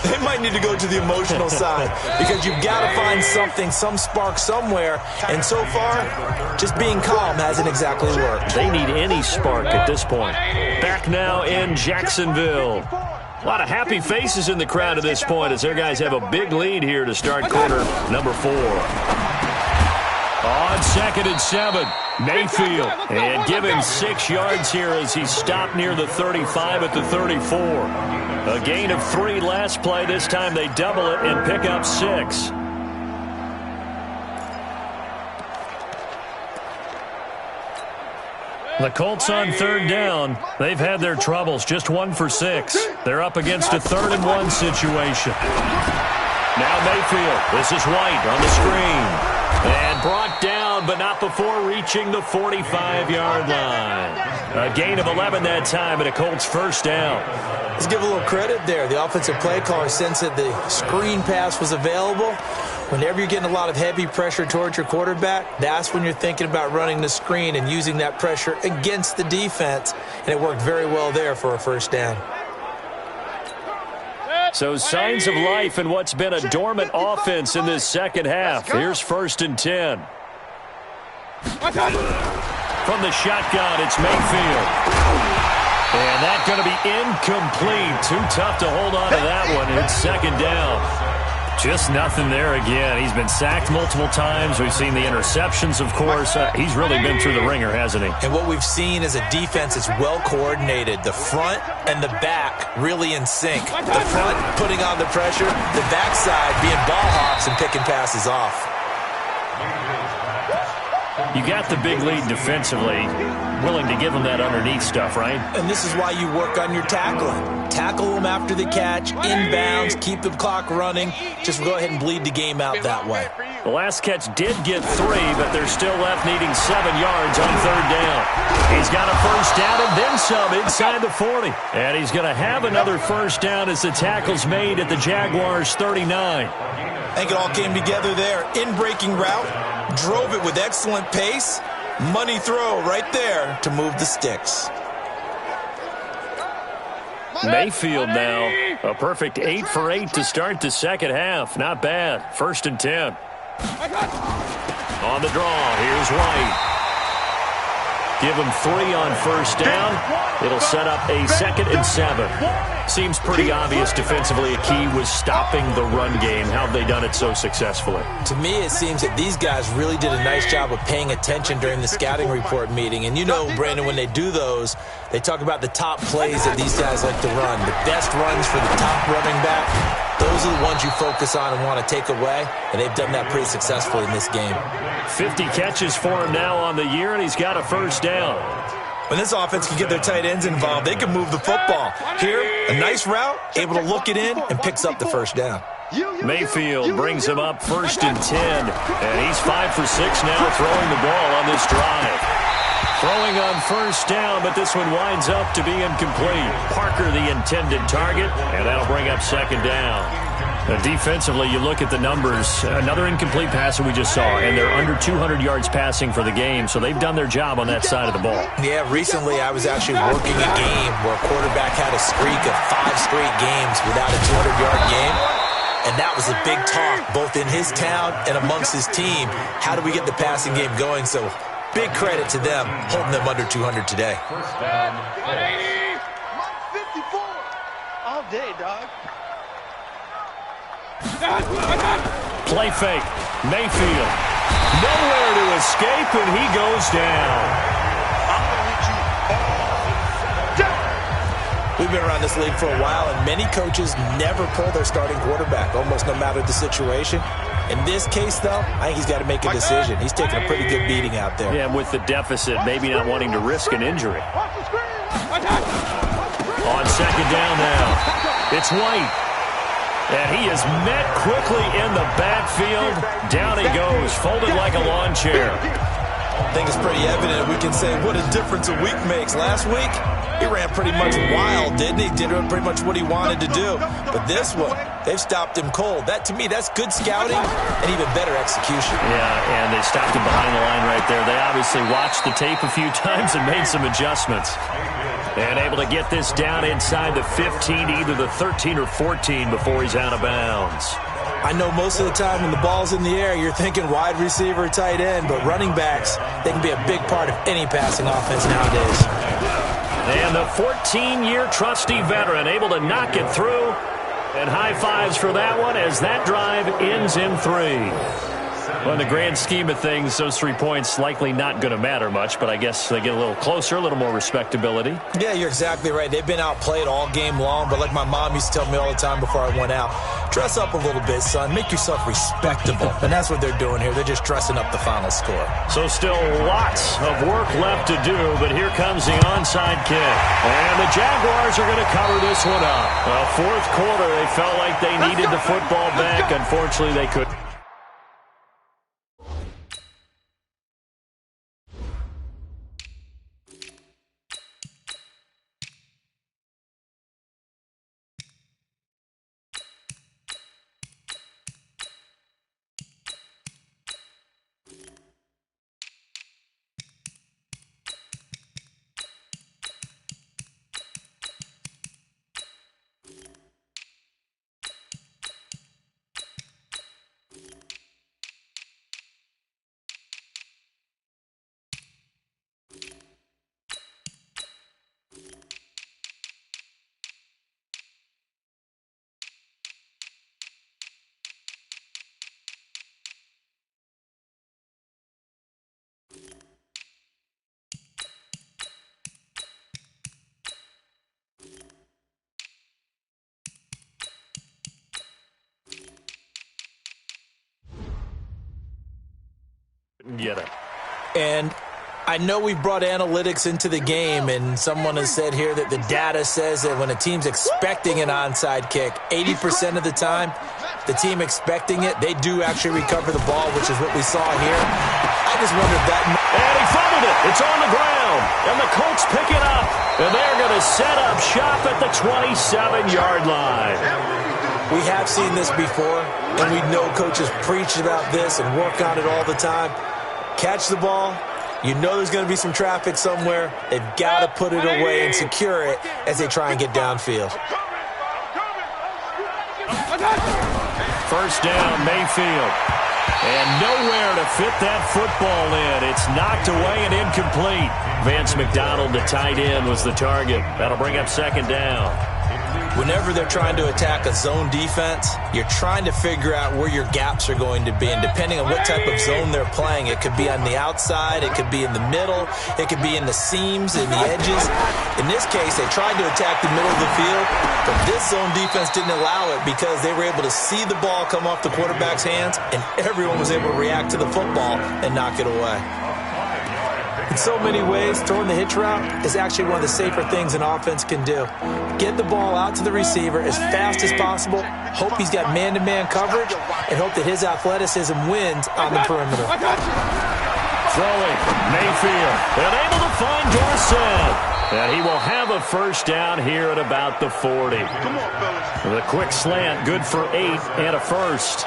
They might need to go to the emotional side because you've got to find something, some spark somewhere. And so far, just being calm hasn't exactly worked. They need any spark at this point. Back now in Jacksonville. A lot of happy faces in the crowd at this point as their guys have a big lead here to start quarter number 4. On 2nd and 7, Mayfield. And give him 6 yards here as he stopped near the 35 at the 34. A gain of 3 last play. This time they double it and pick up 6. The Colts on 3rd down. They've had their troubles. Just 1 for 6. They're up against a 3rd and 1 situation. Now Mayfield. This is White on the screen. And brought down, but not before reaching the 45-yard line. A gain of 11 that time, and a Colts first down. Let's give a little credit there. The offensive play caller sensed that the screen pass was available. Whenever you're getting a lot of heavy pressure towards your quarterback, that's when you're thinking about running the screen and using that pressure against the defense. And it worked very well there for a first down. So signs of life in what's been a dormant offense in this second half. Here's 1st and 10. From the shotgun, it's Mayfield. And that's going to be incomplete. Too tough to hold on to that one. It's 2nd down. Just nothing there again. He's been sacked multiple times. We've seen the interceptions, of course. He's really been through the ringer, hasn't he? And what we've seen is a defense that's well coordinated. The front and the back really in sync. The front putting on the pressure, the backside being ball hawks and picking passes off. You got the big lead defensively, willing to give them that underneath stuff, right? And this is why you work on your tackling. Tackle them after the catch, inbounds, keep the clock running. Just go ahead and bleed the game out that way. The last catch did get 3, but they're still left needing 7 yards on 3rd down. He's got a first down and then some inside the 40. And he's going to have another first down as the tackle's made at the Jaguars' 39. I think it all came together there. In-breaking route, drove it with excellent pace. Money throw right there to move the sticks. Mayfield now, a perfect 8 for 8 to start the second half. Not bad. 1st and 10. On the draw, here's White. Give him 3 on first down. It'll set up a 2nd and 7. Seems pretty obvious defensively a key was stopping the run game. How have they done it so successfully? To me, it seems that these guys really did a nice job of paying attention during the scouting report meeting. And you know, Brandon, when they do those, they talk about the top plays that these guys like to run. The best runs for the top running back, those are the ones you focus on and want to take away. And they've done that pretty successfully in this game. 50 catches for him now on the year, and he's got a first down. When this offense can get their tight ends involved, they can move the football. Here, a nice route, able to look it in, and picks up the first down. Mayfield brings him up 1st and 10, and he's 5 for 6 now throwing the ball on this drive. Throwing on first down, but this one winds up to be incomplete. Parker the intended target, and that'll bring up 2nd down. Defensively, you look at the numbers. Another incomplete pass that we just saw, and they're under 200 yards passing for the game, so they've done their job on that side of the ball. Yeah, recently I was actually working a game where a quarterback had a streak of 5 straight games without a 200-yard game, and that was a big talk both in his town and amongst his team. How do we get the passing game going? So big credit to them holding them under 200 today. 180. 154. All day, dog. Play fake. Mayfield. Nowhere to escape, and he goes down. We've been around this league for a while, and many coaches never pull their starting quarterback, almost no matter the situation. In this case, though, I think he's got to make a decision. He's taking a pretty good beating out there. Yeah, with the deficit, maybe not wanting to risk an injury. On 2nd down now, it's White. And he is met quickly in the backfield. Down he goes, folded like a lawn chair. I think it's pretty evident. We can say what a difference a week makes. Last week, he ran pretty much wild, didn't he? Did pretty much what he wanted to do. But this one, they've stopped him cold. That, to me, that's good scouting and even better execution. Yeah, and they stopped him behind the line right there. They obviously watched the tape a few times and made some adjustments. And able to get this down inside the 15 to either the 13 or 14 before he's out of bounds. I know most of the time when the ball's in the air, you're thinking wide receiver, tight end, but running backs, they can be a big part of any passing offense nowadays. And the 14-year trusty veteran able to knock it through. And high fives for that one as that drive ends in 3. Well, in the grand scheme of things, those 3 points likely not going to matter much, but I guess they get a little closer, a little more respectability. Yeah, you're exactly right. They've been outplayed all game long, but like my mom used to tell me all the time before I went out, dress up a little bit, son. Make yourself respectable. And that's what they're doing here. They're just dressing up the final score. So still lots of work left to do, but here comes the onside kick. And the Jaguars are going to cover this one up. Well, 4th quarter, they felt like they needed the football back. Unfortunately, they couldn't. Get it. And I know we brought analytics into the game, and someone has said here that the data says that when a team's expecting an onside kick, 80% of the time, the team expecting it, they do actually recover the ball, which is what we saw here. I just wonder if that... And he fumbled it. It's on the ground. And the Colts pick it up. And they're going to set up shop at the 27-yard line. We have seen this before, and we know coaches preach about this and work on it all the time. Catch the ball. You know there's going to be some traffic somewhere. They've got to put it away and secure it as they try and get downfield. First down, Mayfield. And nowhere to fit that football in. It's knocked away and incomplete. Vance McDonald, the tight end, was the target. That'll bring up second down. Whenever they're trying to attack a zone defense, you're trying to figure out where your gaps are going to be. And depending on what type of zone they're playing, it could be on the outside, it could be in the middle, it could be in the seams, in the edges. In this case, they tried to attack the middle of the field, but this zone defense didn't allow it because they were able to see the ball come off the quarterback's hands, and everyone was able to react to the football and knock it away. In so many ways, throwing the hitch route is actually one of the safer things an offense can do. Get the ball out to the receiver as fast as possible, hope he's got man-to-man coverage, and hope that his athleticism wins on the perimeter. Throwing, Mayfield, and able to find Dorsett. And he will have a first down here at about the 40. The quick slant, good for 8 and a first.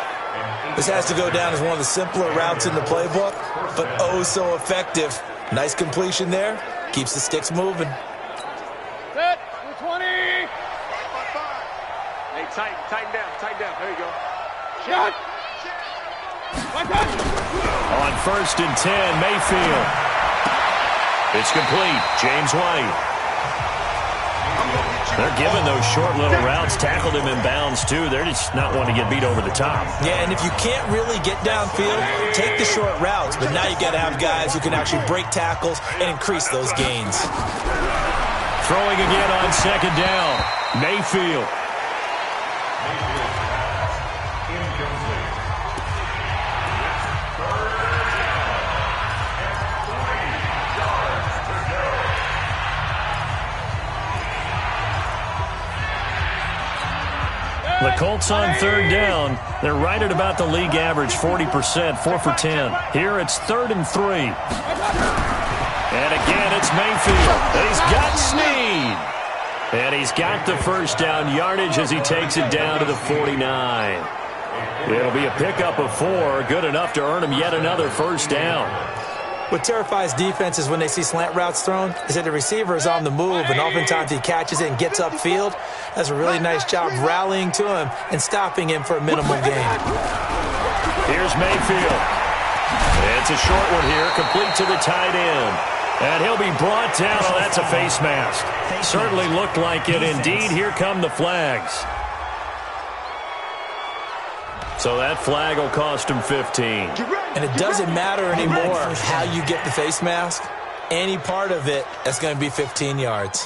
This has to go down as one of the simpler routes in the playbook, but oh so effective. Nice completion there. Keeps the sticks moving. Set. 20. Hey, tighten down. There you go. Shot. On 1st and 10, Mayfield. It's complete. James White. They're giving those short little routes. Tackled him in bounds, too. They're just not wanting to get beat over the top. Yeah, and if you can't really get downfield, take the short routes. But now you got to have guys who can actually break tackles and increase those gains. Throwing again on second down. Mayfield. The Colts on 3rd down. They're right at about the league average, 40%, 4 for 10. Here it's 3rd and 3. And again, it's Mayfield. And he's got Snead. And he's got the first down yardage as he takes it down to the 49. It'll be a pickup of 4, good enough to earn him yet another first down. What terrifies defenses when they see slant routes thrown is that the receiver is on the move, and oftentimes he catches it and gets upfield. Does a really nice job rallying to him and stopping him for a minimal gain. Here's Mayfield. It's a short one here, complete to the tight end. And he'll be brought down. Oh, that's a face mask. Certainly looked like it. Indeed, here come the flags. So that flag will cost him 15. And it doesn't matter anymore how you get the face mask. Any part of it, that's going to be 15 yards.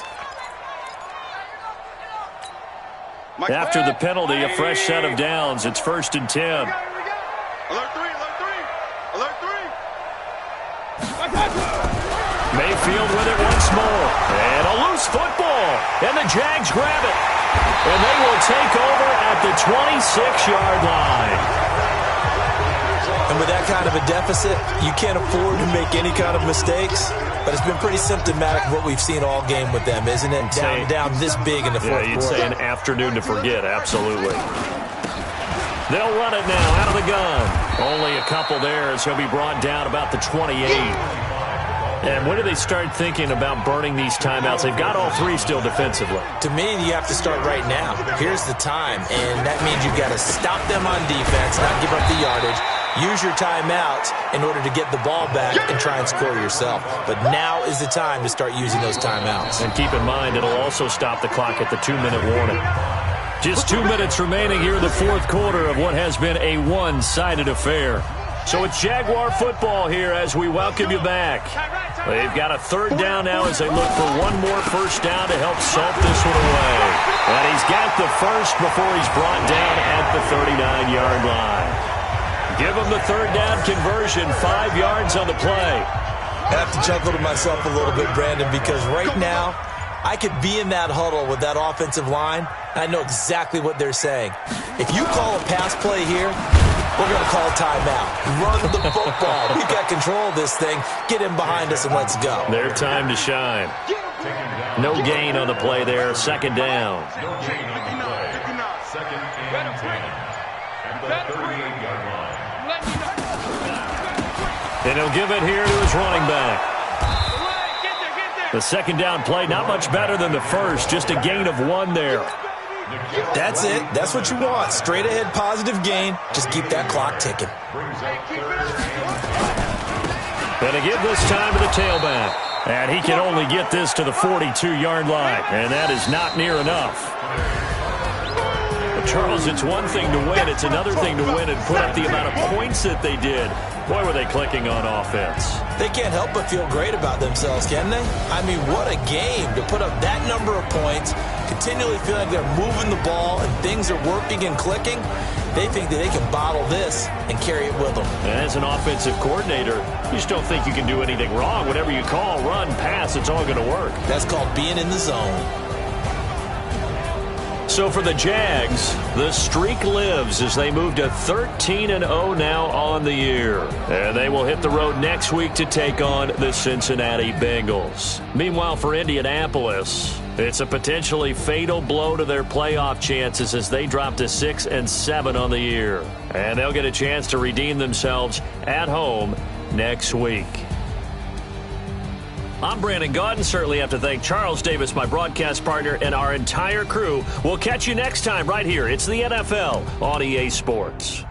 After the penalty, a fresh set of downs. It's 1st and 10. Alert 3. Mayfield with it once more. And a loose football. And the Jags grab it. And they will take over at the 26-yard line. And with that kind of a deficit, you can't afford to make any kind of mistakes. But it's been pretty symptomatic of what we've seen all game with them, isn't it? Down this big in the fourth quarter. You'd say an afternoon to forget, absolutely. They'll run it now out of the gun. Only a couple there as he'll be brought down about the 28. And when do they start thinking about burning these timeouts? They've got all 3 still defensively. To me, you have to start right now. Here's the time, and that means you've got to stop them on defense, not give up the yardage. Use your timeouts in order to get the ball back and try and score yourself. But now is the time to start using those timeouts. And keep in mind, it'll also stop the clock at the 2-minute warning. Just 2 minutes remaining here in the fourth quarter of what has been a one-sided affair. So it's Jaguar football here as we welcome you back. They've got a 3rd down now as they look for one more first down to help salt this one away. And he's got the first before he's brought down at the 39-yard line. Give him the 3rd down conversion, 5 yards on the play. I have to chuckle to myself a little bit, Brandon, because right now I could be in that huddle with that offensive line, and I know exactly what they're saying. If you call a pass play here, we're going to call timeout. Run the football. We've got control of this thing. Get him behind us and let's go. Their time to shine. No gain on the play there. 2nd down. And he'll give it here to his running back. The 2nd down play, not much better than the first. Just a gain of 1 there. That's it. That's what you want. Straight ahead positive gain. Just keep that clock ticking. And a give this time to the tailback. And he can only get this to the 42-yard line. And that is not near enough. But Charles, it's one thing to win. It's another thing to win and put up the amount of points that they did. Boy, were they clicking on offense. They can't help but feel great about themselves, can they? I mean, what a game to put up that number of points, continually feeling like they're moving the ball and things are working and clicking. They think that they can bottle this and carry it with them. And as an offensive coordinator, you just don't think you can do anything wrong. Whatever you call, run, pass, it's all going to work. That's called being in the zone. So for the Jags, the streak lives as they move to 13-0 now on the year. And they will hit the road next week to take on the Cincinnati Bengals. Meanwhile, for Indianapolis, it's a potentially fatal blow to their playoff chances as they drop to 6-7 on the year. And they'll get a chance to redeem themselves at home next week. I'm Brandon Gaudin. Certainly have to thank Charles Davis, my broadcast partner, and our entire crew. We'll catch you next time right here. It's the NFL on EA Sports.